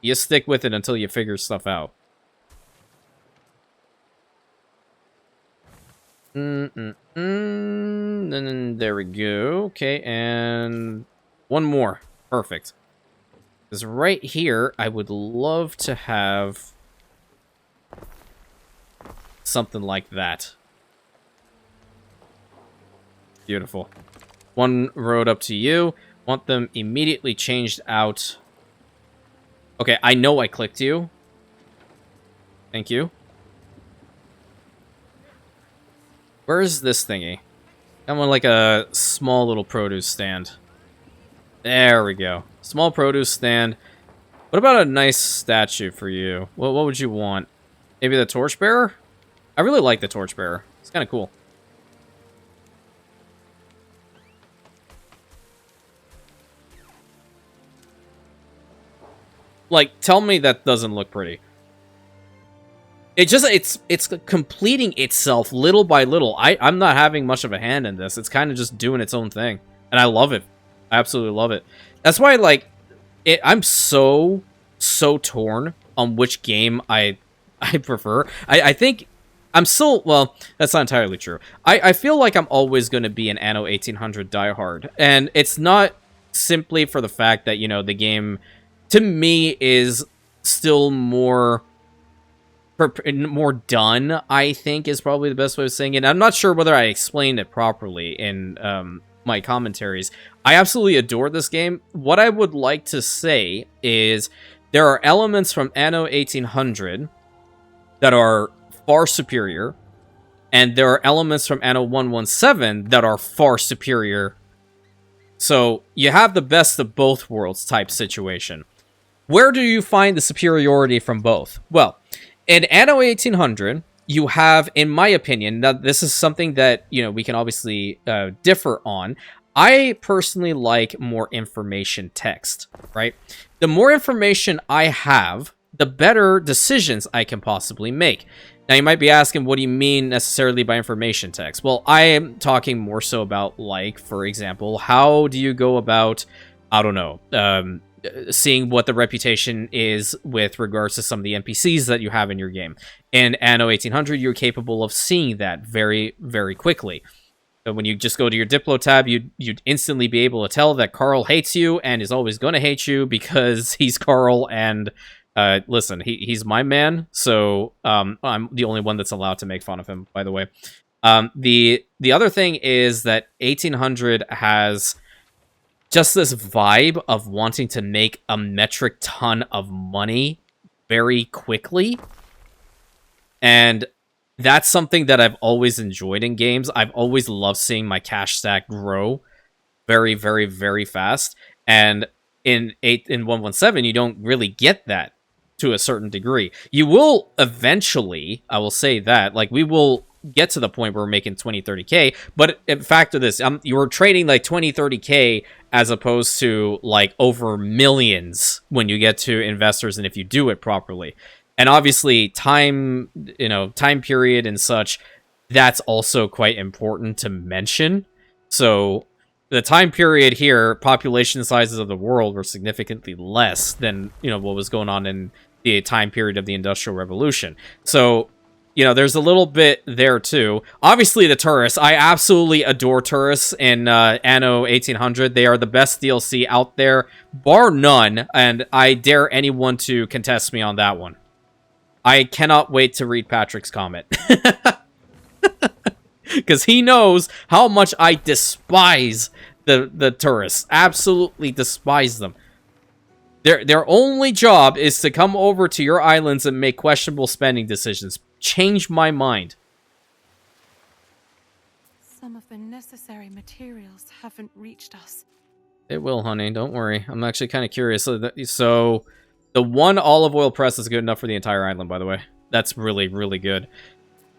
you stick with it until you figure stuff out. And there we go. Okay, and one more. Perfect. Because right here, I would love to have something like that. Beautiful. One road up to you. Want them immediately changed out. Okay, I know I clicked you. Thank you. Where is this thingy? I want like a small little produce stand. There we go. Small produce stand. What about a nice statue for you? What would you want? Maybe the torchbearer? I really like the torchbearer. It's kind of cool. Like, tell me that doesn't look pretty. It's completing itself little by little. I'm not having much of a hand in this. It's kind of just doing its own thing. And I love it. I absolutely love it. That's why, like, I'm so torn on which game I prefer. I think I'm still, well, that's not entirely true. I feel like I'm always going to be an Anno 1800 diehard. And it's not simply for the fact that, you know, the game, to me, is still more done, I think, is probably the best way of saying it. I'm not sure whether I explained it properly in my commentaries. I absolutely adore this game. What I would like to say is there are elements from Anno 1800 that are far superior, and there are elements from Anno 117 that are far superior. So you have the best of both worlds type situation. Where do you find the superiority from both? Well, in Anno 1800, you have, in my opinion, now this is something that, you know, we can obviously differ on. I personally like more information text, right? The more information I have, the better decisions I can possibly make. Now, you might be asking, what do you mean necessarily by information text? Well, I am talking more so about, like, for example, how do you go about, I don't know, seeing what the reputation is with regards to some of the NPCs that you have in your game. In Anno 1800, you're capable of seeing that very, very quickly. But when you just go to your Diplo tab, you'd instantly be able to tell that Carl hates you and is always going to hate you because he's Carl and, listen, he's my man, so I'm the only one that's allowed to make fun of him, by the way. The other thing is that 1800 has just this vibe of wanting to make a metric ton of money very quickly. And that's something that I've always enjoyed in games. I've always loved seeing my cash stack grow very, very, very fast. And in 117, you don't really get that to a certain degree. You will eventually, I will say that, like, we will get to the point where we're making 20, 30k, but in fact of this, you're trading like 20, 30k as opposed to like over millions when you get to investors and if you do it properly. And obviously time period and such, that's also quite important to mention. So the time period here, population sizes of the world were significantly less than, you know, what was going on in the time period of the Industrial Revolution. So, you know, there's a little bit there, too. Obviously, the tourists. I absolutely adore tourists in Anno 1800. They are the best DLC out there, bar none, and I dare anyone to contest me on that one. I cannot wait to read Patrick's comment. Because he knows how much I despise the tourists. Absolutely despise them. Their only job is to come over to your islands and make questionable spending decisions. Change my mind. Some of the necessary materials haven't reached us. It will, honey. Don't worry. I'm actually kind of curious. So, the one olive oil press is good enough for the entire island, by the way. That's really, really good.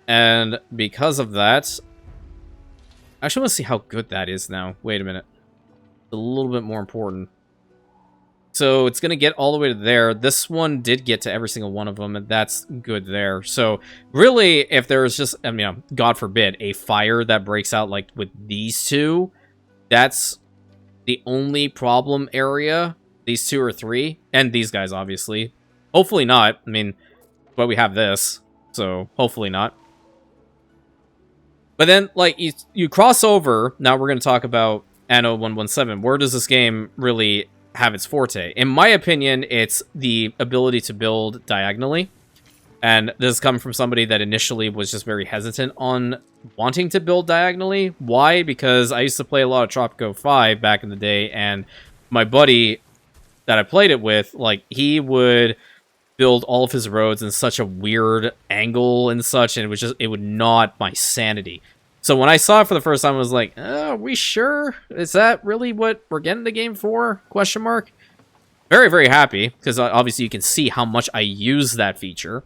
And because of that, I actually want to see how good that is now. Wait a minute. It's a little bit more important. So it's going to get all the way to there. This one did get to every single one of them, and that's good there. So really, if there's just, I mean, God forbid, a fire that breaks out like with these two, that's the only problem area. These two or three, and these guys, obviously. Hopefully not. I mean, but we have this, so hopefully not. But then, like, you cross over. Now we're going to talk about Anno 117. Where does this game really have its forte? In my opinion, it's the ability to build diagonally. And this is coming from somebody that initially was just very hesitant on wanting to build diagonally. Why? Because I used to play a lot of Tropico 5 back in the day, and my buddy that I played it with, like, he would build all of his roads in such a weird angle and such, and it would gnaw my sanity. So when I saw it for the first time, I was like, are we sure? Is that really what we're getting the game for? Question mark. Very, very happy, because obviously you can see how much I use that feature.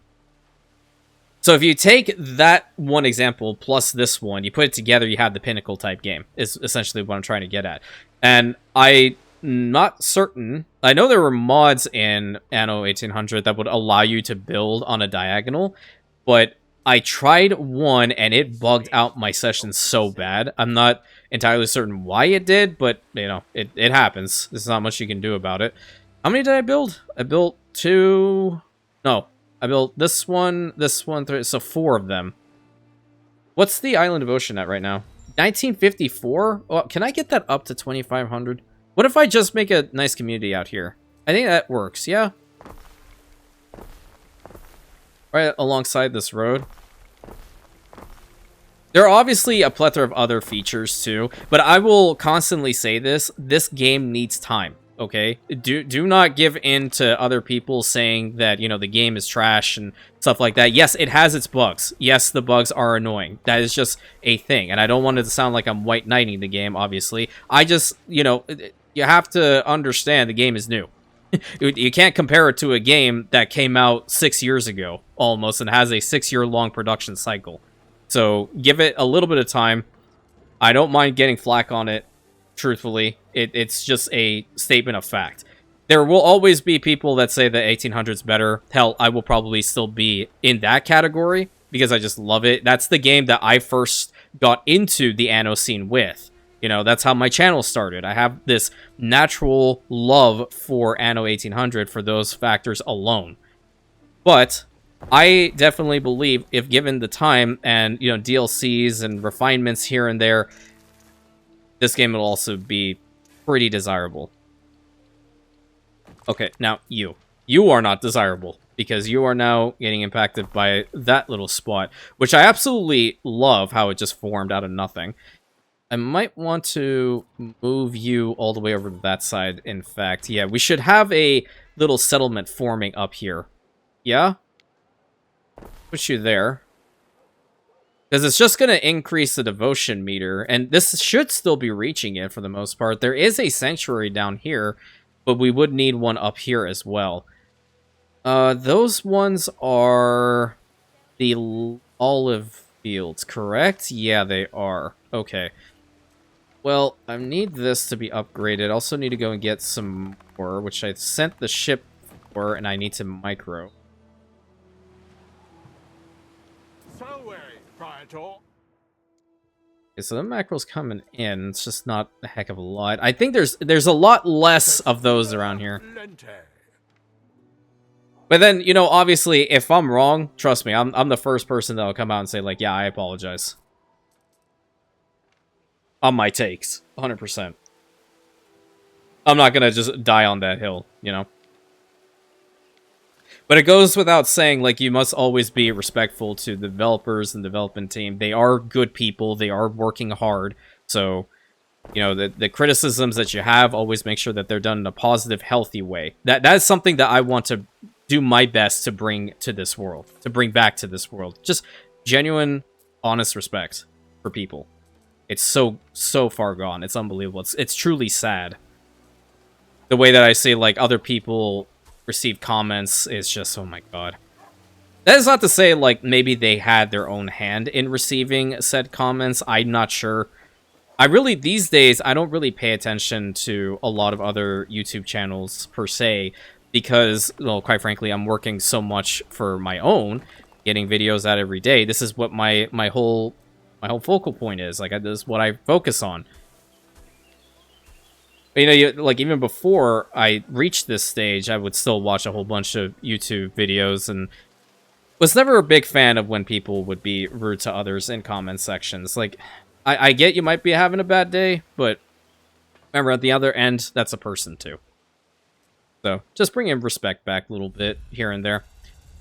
So if you take that one example plus this one, you put it together, you have the pinnacle type game, is essentially what I'm trying to get at. And I'm not certain. I know there were mods in Anno 1800 that would allow you to build on a diagonal, but I tried one and it bugged out my session so bad. I'm not entirely certain why it did, but, you know, it happens. There's not much you can do about it. How many did I build? I built 2... No. I built this one, 3, so 4 of them. What's the Island of Ocean at right now? 1954? Oh, can I get that up to 2,500? What if I just make a nice community out here? I think that works, yeah? Right alongside this road. There are obviously a plethora of other features too, but I will constantly say this game needs time. Okay, do not give in to other people saying that, you know, the game is trash and stuff like that. Yes, it has its bugs. Yes, the bugs are annoying. That is just a thing. And I don't want it to sound like I'm white knighting the game, obviously. I just, you know, you have to understand the game is new. You can't compare it to a game that came out 6 years ago, almost, and has a 6-year-long production cycle. So give it a little bit of time. I don't mind getting flack on it. Truthfully, it's just a statement of fact. There will always be people that say that 1800's better. Hell, I will probably still be in that category because I just love it. That's the game that I first got into the Anno scene with. You know, that's how my channel started. I have this natural love for Anno 1800 for those factors alone. But I definitely believe if given the time and, you know, DLCs and refinements here and there, this game will also be pretty desirable. Okay, now you. You are not desirable, because you are now getting impacted by that little spot, which I absolutely love how it just formed out of nothing. I might want to move you all the way over to that side, in fact. Yeah, we should have a little settlement forming up here. Yeah? Put you there. Because it's just going to increase the devotion meter, and this should still be reaching it for the most part. There is a sanctuary down here, but we would need one up here as well. Those ones are the olive fields, correct? Yeah, they are. Okay. Well, I need this to be upgraded. I also need to go and get some more, which I sent the ship for, and I need to micro. Okay, so the macro's coming in. It's just not a heck of a lot. I think there's a lot less of those around here. But then, you know, obviously, if I'm wrong, trust me, I'm the first person that'll come out and say, like, yeah, I apologize. On my takes, 100%. I'm not gonna just die on that hill, you know? But it goes without saying, like, you must always be respectful to the developers and development team. They are good people. They are working hard. So, you know, the criticisms that you have, always make sure that they're done in a positive, healthy way. That is something that I want to do my best to bring to this world. To bring back to this world. Just genuine, honest respect for people. It's so far gone. It's unbelievable. It's truly sad. The way that I see, like, other people receive comments is just, oh my god. That is not to say, like, maybe they had their own hand in receiving said comments. I'm not sure. These days, I don't really pay attention to a lot of other YouTube channels, per se, because, well, quite frankly, I'm working so much for my own, getting videos out every day. This is what my whole focal point is. Like, this is what I focus on. You know, like, even before I reached this stage, I would still watch a whole bunch of YouTube videos, and was never a big fan of when people would be rude to others in comment sections. Like, I get you might be having a bad day, but remember, at the other end, that's a person too. So, just bring in respect back a little bit here and there.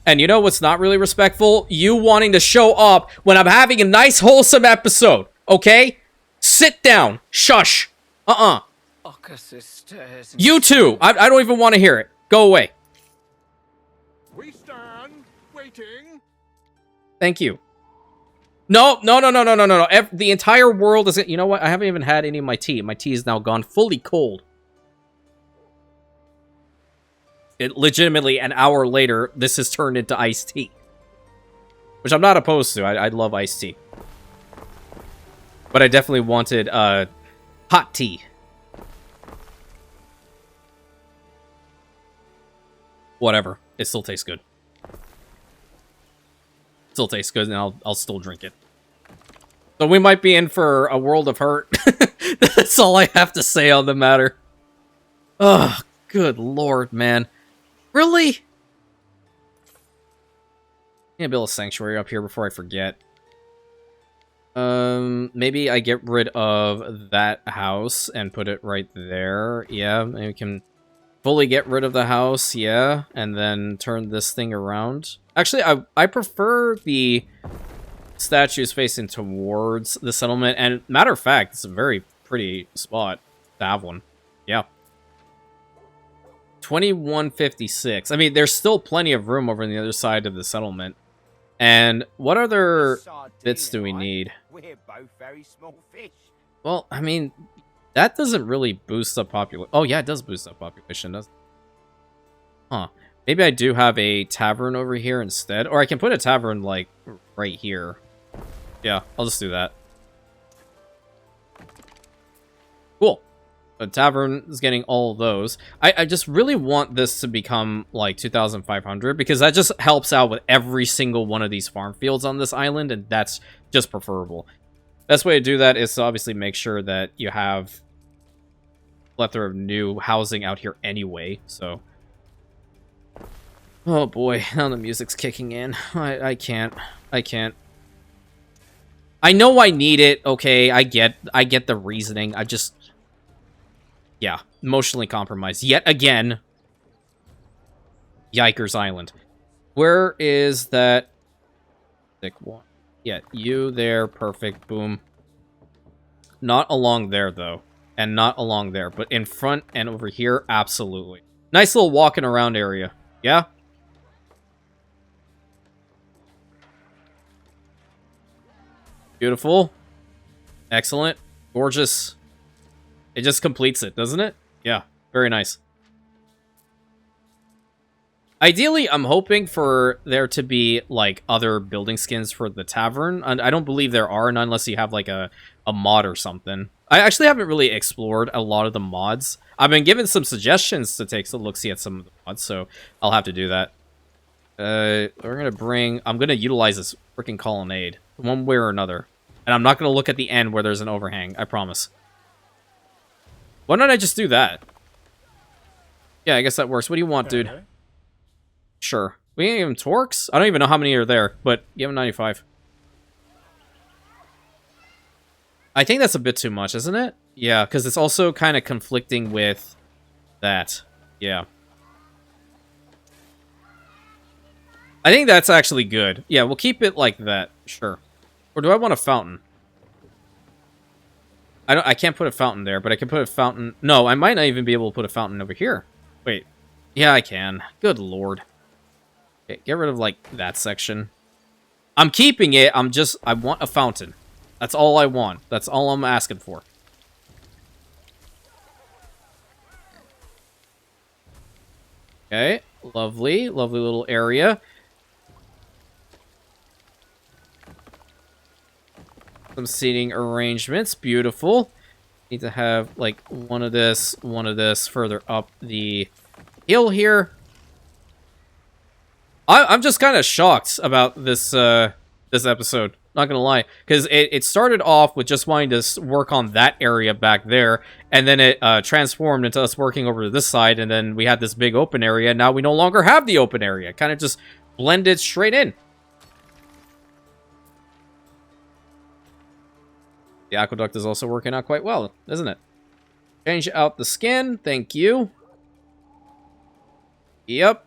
And you know what's not really respectful? You wanting to show up when I'm having a nice, wholesome episode, okay? Sit down. Shush. You too. I don't even want to hear it. Go away. We stand waiting. Thank you. No. The entire world is... You know what? I haven't even had any of my tea. My tea is now gone fully cold. It legitimately, an hour later, this has turned into iced tea. Which I'm not opposed to. I love iced tea. But I definitely wanted hot tea. Whatever. It still tastes good. Still tastes good, and I'll still drink it. So we might be in for a world of hurt. That's all I have to say on the matter. Oh, good lord, man. Really? Yeah, build a sanctuary up here before I forget. Maybe I get rid of that house and put it right there. Yeah, maybe we can fully get rid of the house, yeah, and then turn this thing around. Actually, I prefer the statues facing towards the settlement, and matter of fact, it's a very pretty spot to have one. Yeah. 2156. I mean, there's still plenty of room over on the other side of the settlement. And what other bits do we need? We're both very small fish. Well, I mean, that doesn't really boost up population. Oh, yeah, it does boost up population, doesn't it? Huh. Maybe I do have a tavern over here instead. Or I can put a tavern, like, right here. Yeah, I'll just do that. Cool. The tavern is getting all of those. I just really want this to become, like, 2,500, because that just helps out with every single one of these farm fields on this island, and that's just preferable. Best way to do that is to obviously make sure that you have a plethora of new housing out here anyway, so... Oh boy, now the music's kicking in. I can't. I know I need it, okay, I get the reasoning, I just... Yeah, emotionally compromised. Yet again. Yikers Island. Where is that thick one? Yeah, you there, perfect, boom. Not along there, though. And not along there, but in front and over here, absolutely. Nice little walking around area. Yeah? Beautiful. Excellent. Gorgeous. It just completes it, doesn't it? Yeah, very nice. Ideally, I'm hoping for there to be, like, other building skins for the tavern. And I don't believe there are, unless you have, like, a mod or something. I actually haven't really explored a lot of the mods. I've been given some suggestions to take a look-see at some of the mods, so I'll have to do that. We're gonna bring... I'm gonna utilize this freaking colonnade, one way or another. And I'm not gonna look at the end where there's an overhang, I promise. Why don't I just do that? Yeah, I guess that works. What do you want, dude? Sure. We ain't even torques? I don't even know how many are there, but give him 95. I think that's a bit too much, isn't it? Yeah, because it's also kind of conflicting with that. Yeah. I think that's actually good. Yeah, we'll keep it like that. Sure. Or do I want a fountain? I can't put a fountain there, but I can put a fountain... No, I might not even be able to put a fountain over here. Wait. Yeah, I can. Good lord. Okay, get rid of, like, that section. I'm keeping it. I want a fountain. That's all I want. That's all I'm asking for. Okay. Lovely. Lovely little area. Some seating arrangements. Beautiful. Need to have, like, one of this further up the hill here. I'm just kind of shocked about this this episode. Not gonna lie, because it started off with just wanting to work on that area back there, and then it transformed into us working over to this side, and then we had this big open area. Now we no longer have the open area. Kind of just blended straight in. The aqueduct is also working out quite well, isn't it? Change out the skin. Thank you. Yep.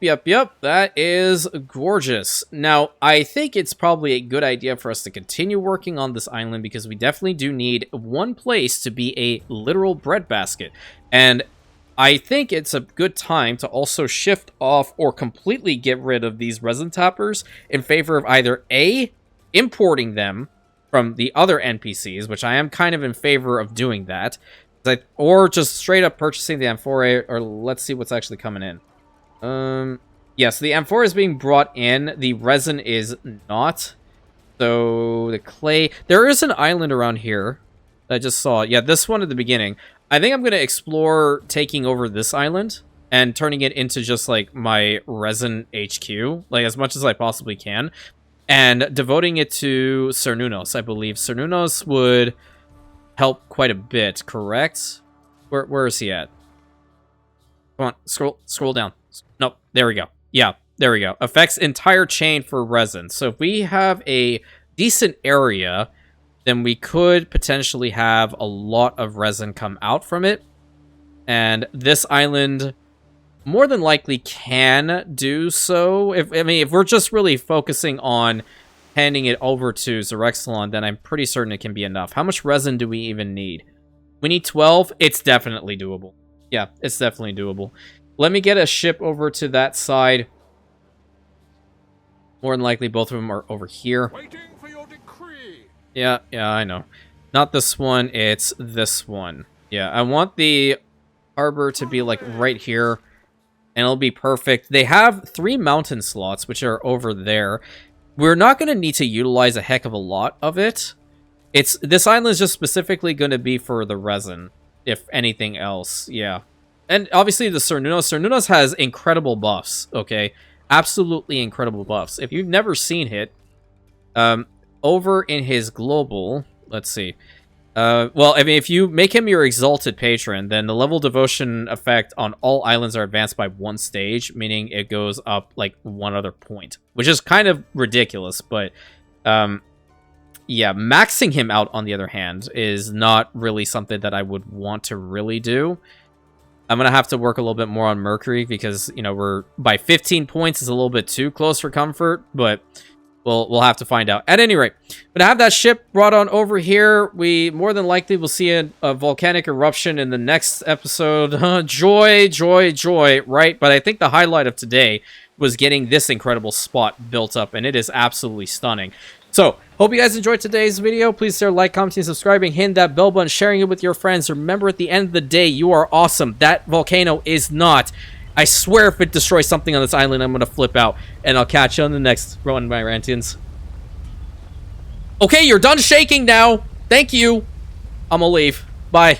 That is gorgeous. Now, I think it's probably a good idea for us to continue working on this island because we definitely do need one place to be a literal breadbasket. And I think it's a good time to also shift off or completely get rid of these resin tappers in favor of either A, importing them from the other NPCs, which I am kind of in favor of doing that, or just straight up purchasing the amphora, or let's see what's actually coming in. Yes, the amphora is being brought in. The resin is not. So the clay. There is an island around here. I just saw. Yeah, this one at the beginning. I think I'm going to explore taking over this island and turning it into just like my resin HQ, like as much as I possibly can, and devoting it to Cernunnos. I believe Cernunnos would help quite a bit. Correct? Where is he at? Come on, scroll down. Nope, there we go. Yeah, there we go. Affects entire chain for resin. So if we have a decent area, then we could potentially have a lot of resin come out from it. And this island more than likely can do so. If we're just really focusing on handing it over to Xerexalon, then I'm pretty certain it can be enough. How much resin do we even need? We need 12. It's definitely doable. Yeah, it's definitely doable. Let me get a ship over to that side. More than likely, both of them are over here. Waiting for your decree. Yeah, I know. Not this one, it's this one. Yeah, I want the harbor to be, like, right here. And it'll be perfect. They have 3 mountain slots, which are over there. We're not going to need to utilize a heck of a lot of it. This island is just specifically going to be for the resin, if anything else. Yeah. And obviously the Cernunnos. Cernunnos has incredible buffs, okay? Absolutely incredible buffs. If you've never seen it, over in his global, let's see. Well, if you make him your exalted patron, then the level devotion effect on all islands are advanced by 1 stage, meaning it goes up like 1 other point, which is kind of ridiculous, but yeah, maxing him out on the other hand is not really something that I would want to really do. I'm going to have to work a little bit more on Mercury because, you know, we're by 15 points is a little bit too close for comfort, but we'll have to find out. At any rate, I'm going to have that ship brought on over here. We more than likely will see a volcanic eruption in the next episode. Joy, right? But I think the highlight of today was getting this incredible spot built up, and it is absolutely stunning. So, hope you guys enjoyed today's video. Please share, like, commenting, subscribing, hitting that bell button, sharing it with your friends. Remember, at the end of the day, you are awesome. That volcano is not. I swear if it destroys something on this island, I'm going to flip out. And I'll catch you on the next run, my Rantians. Okay, you're done shaking now. Thank you. I'm going to leave. Bye.